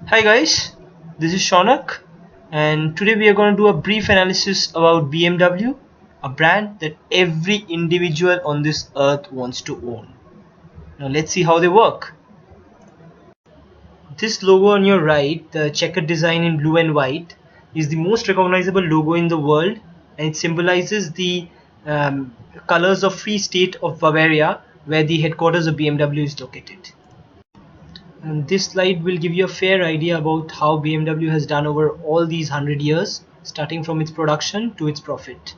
Hi guys, this is Shaunak, and today we are going to do a brief analysis about BMW, a brand that every individual on this earth wants to own. Now let's see how they work. This logo on your right, the checkered design in blue and white, is the most recognizable logo in the world, and it symbolizes the colors of Free State of Bavaria, where the headquarters of BMW is located. And this slide will give you a fair idea about how BMW has done over all these 100 years, starting from its production to its profit.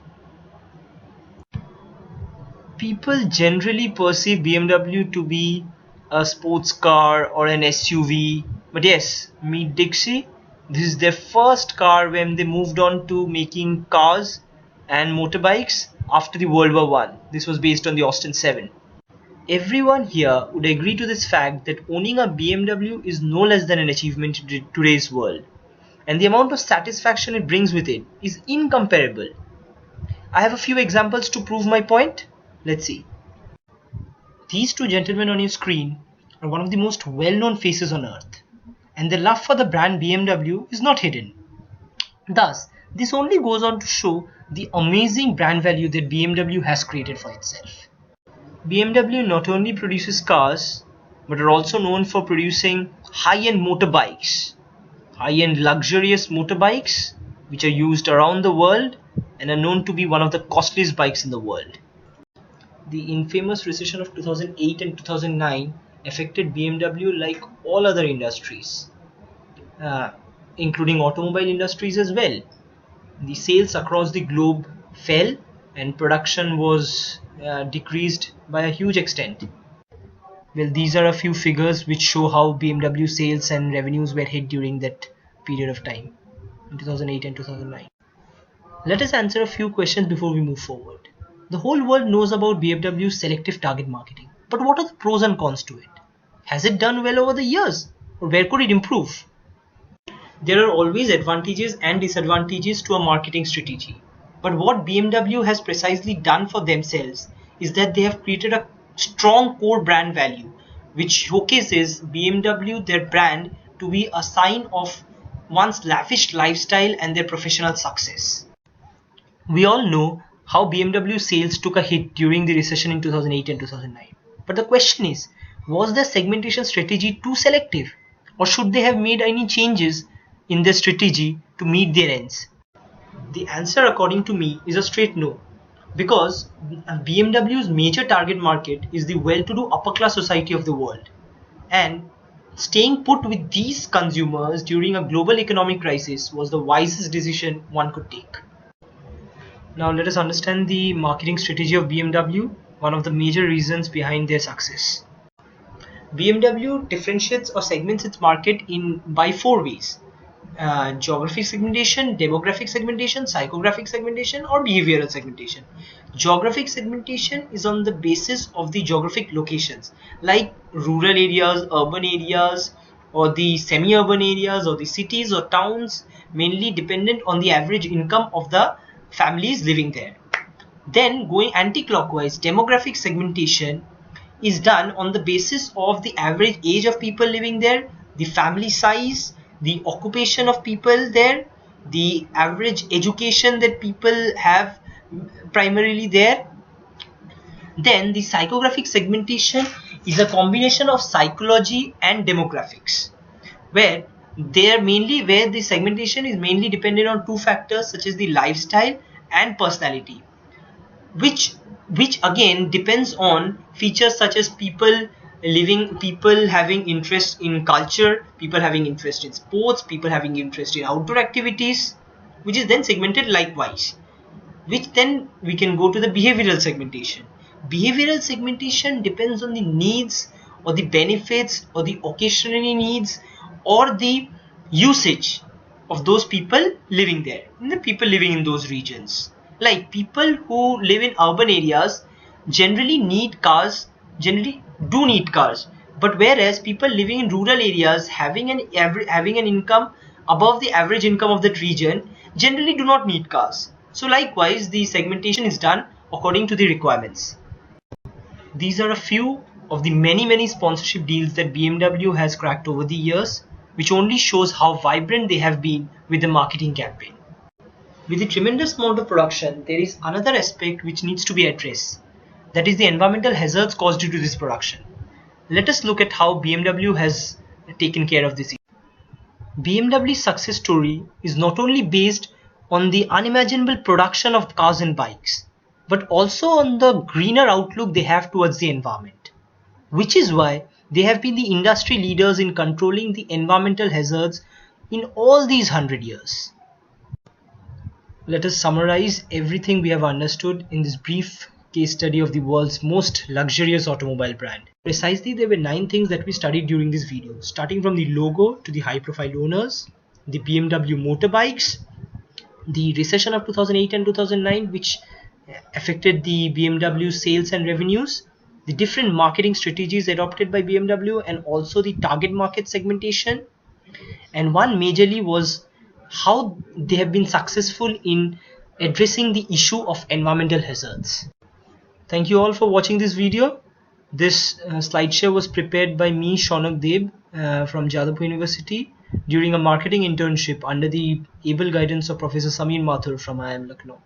People generally perceive BMW to be a sports car or an SUV, but yes, meet Dixie. This is their first car when they moved on to making cars and motorbikes after the World War I. This was based on the Austin 7. Everyone here would agree to this fact that owning a BMW is no less than an achievement in today's world, and the amount of satisfaction it brings with it is incomparable. I have a few examples to prove my point. Let's see. These two gentlemen on your screen are one of the most well-known faces on earth, and their love for the brand BMW is not hidden. Thus, this only goes on to show the amazing brand value that BMW has created for itself. BMW not only produces cars, but are also known for producing high-end motorbikes, high-end luxurious motorbikes, which are used around the world and are known to be one of the costliest bikes in the world. The infamous recession of 2008 and 2009 affected BMW like all other industries, including automobile industries as well. The sales across the globe fell and production was decreased by a huge extent. Well, these are a few figures which show how BMW sales and revenues were hit during that period of time in 2008 and 2009. Let us answer a few questions before we move forward. The whole world knows about BMW's selective target marketing, but what are the pros and cons to it? Has it done well over the years, or where could it improve? There are always advantages and disadvantages to a marketing strategy. But what BMW has precisely done for themselves is that they have created a strong core brand value, which showcases BMW, their brand, to be a sign of one's lavish lifestyle and their professional success. We all know how BMW sales took a hit during the recession in 2008 and 2009. But the question is, was their segmentation strategy too selective? Or should they have made any changes in their strategy to meet their ends? The answer, according to me, is a straight no. Because BMW's major target market is the well-to-do upper-class society of the world. And staying put with these consumers during a global economic crisis was the wisest decision one could take. Now let us understand the marketing strategy of BMW, one of the major reasons behind their success. BMW differentiates or segments its market by four ways: geographic segmentation, demographic segmentation, psychographic segmentation, or behavioral segmentation. Geographic segmentation is on the basis of the geographic locations like rural areas, urban areas, or the semi-urban areas, or the cities or towns, mainly dependent on the average income of the families living there. Then going anti-clockwise, demographic segmentation is done on the basis of the average age of people living there, the family size, the occupation of people there, the average education that people have primarily there. Then the psychographic segmentation is a combination of psychology and demographics, where the segmentation is mainly dependent on two factors such as the lifestyle and personality, which again depends on features such as people having interest in culture, people having interest in sports, people having interest in outdoor activities, which is then segmented likewise, which then we can go to the behavioral segmentation. Behavioral segmentation depends on the needs or the benefits or the occasional needs or the usage of those people living there, and the people living in those regions. Like people who live in urban areas generally do need cars, but whereas people living in rural areas having an income above the average income of that region generally do not need cars. So likewise, the segmentation is done according to the requirements. These are a few of the many sponsorship deals that BMW has cracked over the years. which only shows how vibrant they have been with the marketing campaign. With the tremendous amount of production, there is another aspect which needs to be addressed. That is the environmental hazards caused due to this production. Let us look at how BMW has taken care of this issue. BMW's success story is not only based on the unimaginable production of cars and bikes, but also on the greener outlook they have towards the environment, which is why they have been the industry leaders in controlling the environmental hazards in all these 100 years. Let us summarize everything we have understood in this brief case study of the world's most luxurious automobile brand. Precisely, there were 9 things that we studied during this video, starting from the logo to the high-profile owners, the BMW motorbikes, the recession of 2008 and 2009, which affected the BMW sales and revenues, the different marketing strategies adopted by BMW, and also the target market segmentation. And one majorly was how they have been successful in addressing the issue of environmental hazards. Thank you all for watching this video. This slideshare was prepared by me, Shaunak Deb, from Jadavpur University during a marketing internship under the able guidance of Professor Samir Mathur from IIM Lucknow.